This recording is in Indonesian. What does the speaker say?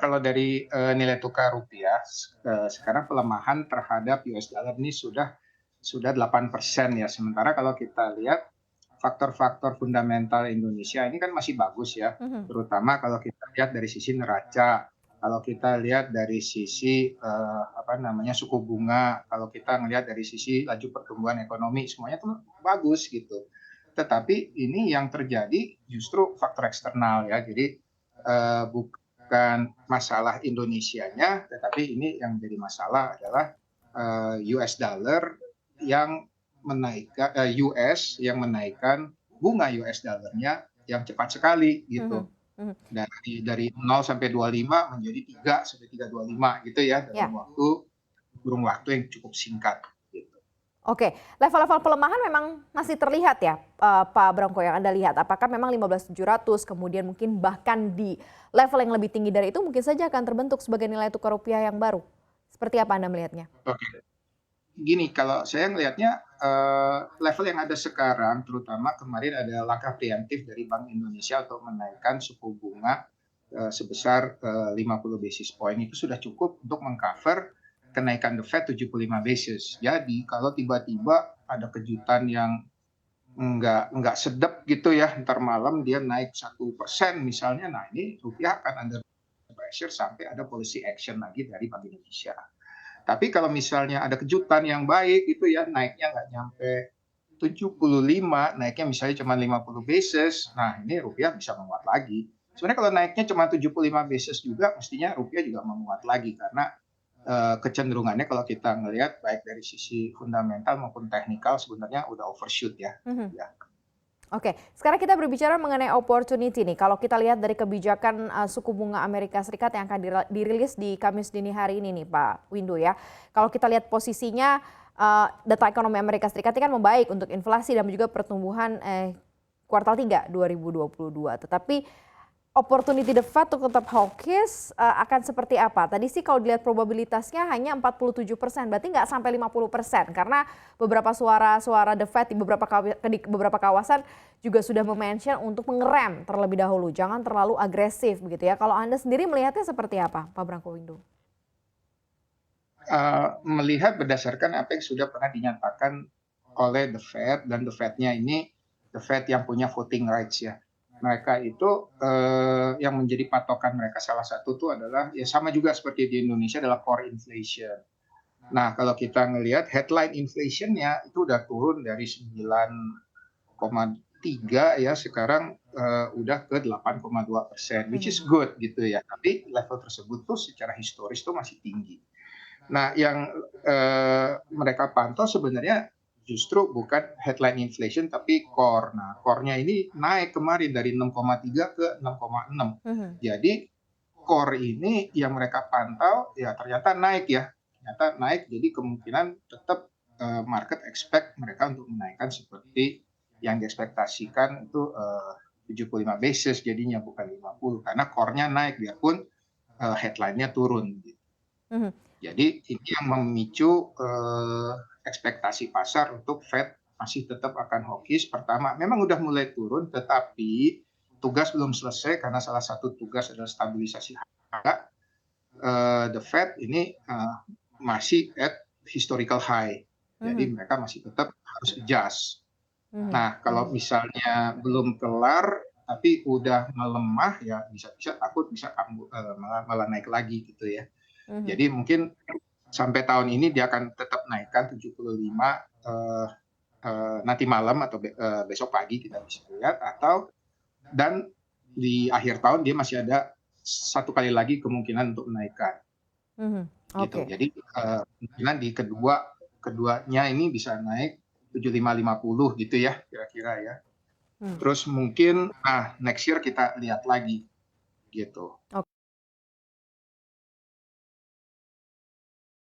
kalau dari, nilai tukar rupiah, sekarang pelemahan terhadap US dollar ini sudah 8% ya. Sementara kalau kita lihat faktor-faktor fundamental Indonesia ini kan masih bagus ya, Mhm. terutama kalau kita lihat dari sisi neraca, kalau kita lihat dari sisi, apa namanya, suku bunga, kalau kita ngelihat dari sisi laju pertumbuhan ekonomi, semuanya tuh bagus gitu. Tetapi ini yang terjadi justru faktor eksternal ya. Jadi, bukan masalah Indonesianya, tetapi ini yang jadi masalah adalah, US dollar yang US yang menaikkan bunga US dollar-nya yang cepat sekali Mhm. gitu. Mhm. Dari 0 sampai 25 menjadi 3 sampai 3,25 gitu ya dalam Ya. kurun waktu yang cukup singkat gitu. Oke, level-level pelemahan memang masih terlihat ya, Pak Branko yang Anda lihat? Apakah memang 15.700 kemudian mungkin bahkan di level yang lebih tinggi dari itu mungkin saja akan terbentuk sebagai nilai tukar rupiah yang baru? Seperti apa Anda melihatnya? Oke. Gini, kalau saya ngelihatnya, level yang ada sekarang, terutama kemarin ada langkah preemptif dari Bank Indonesia untuk menaikkan suku bunga, sebesar, 50 basis point, itu sudah cukup untuk meng-cover kenaikan The Fed 75 basis. Jadi kalau tiba-tiba ada kejutan yang nggak sedap gitu ya, entar malam dia naik 1% misalnya, nah ini rupiah akan under pressure sampai ada policy action lagi dari Bank Indonesia. Tapi kalau misalnya ada kejutan yang baik itu ya, naiknya nggak nyampe 75, naiknya misalnya cuma 50 basis, nah ini rupiah bisa menguat lagi. Sebenarnya kalau naiknya cuma 75 basis juga mestinya rupiah juga menguat lagi karena kecenderungannya kalau kita ngelihat baik dari sisi fundamental maupun teknikal sebenarnya udah overshoot ya. Mhm. Ya. Oke, sekarang kita berbicara mengenai opportunity nih. Kalau kita lihat dari kebijakan suku bunga Amerika Serikat yang akan dirilis di Kamis dini hari ini nih Pak Windu ya. Kalau kita lihat posisinya data ekonomi Amerika Serikat ini kan membaik untuk inflasi dan juga pertumbuhan kuartal 3 2022. Tetapi opportunity the Fed untuk tetap hawkish akan seperti apa? Tadi sih kalau dilihat probabilitasnya hanya 47%, berarti nggak sampai 50%, karena beberapa suara-suara the Fed di beberapa kawasan juga sudah mention untuk mengerem terlebih dahulu, jangan terlalu agresif begitu ya. Kalau Anda sendiri melihatnya seperti apa, Pak Branko Windu? Melihat berdasarkan apa yang sudah pernah dinyatakan oleh The Fed dan The Fed-nya ini The Fed yang punya voting rights ya. Mereka itu yang menjadi patokan mereka salah satu tuh adalah ya sama juga seperti di Indonesia adalah core inflation. Nah, kalau kita ngelihat headline inflation-nya itu udah turun dari 9,3 ya sekarang udah ke 8,2%, which is Mhm. good gitu ya. Tapi level tersebut tuh secara historis tuh masih tinggi. Nah, yang mereka pantau sebenarnya justru bukan headline inflation tapi core. Nah, core-nya ini naik kemarin dari 6,3 ke 6,6. Mhm. Jadi core ini yang mereka pantau ya ternyata naik ya, ternyata naik. Jadi kemungkinan tetap market expect mereka untuk menaikkan seperti yang diekspektasikan itu 75 basis jadinya bukan 50 karena core-nya naik biarpun headline-nya turun. Mhm. Jadi ini yang memicu ekspektasi pasar untuk Fed masih tetap akan hawkish. Pertama, memang udah mulai turun, tetapi tugas belum selesai karena salah satu tugas adalah stabilisasi harga. The Fed ini masih at historical high, jadi Mhm. mereka masih tetap harus adjust. Mhm. Nah, kalau Mhm. misalnya belum kelar tapi udah melemah, ya bisa-bisa takut bisa malah malah naik lagi gitu ya. Mhm. Jadi mungkin sampai tahun ini dia akan tetap naikkan 75, nanti malam atau besok pagi kita bisa lihat atau dan di akhir tahun dia masih ada satu kali lagi kemungkinan untuk menaikkan, Mhm. gitu. Oke. Jadi, kemungkinan di keduanya ini bisa naik 75-50 gitu ya kira-kira ya. Hmm. Terus mungkin, next year kita lihat lagi, gitu.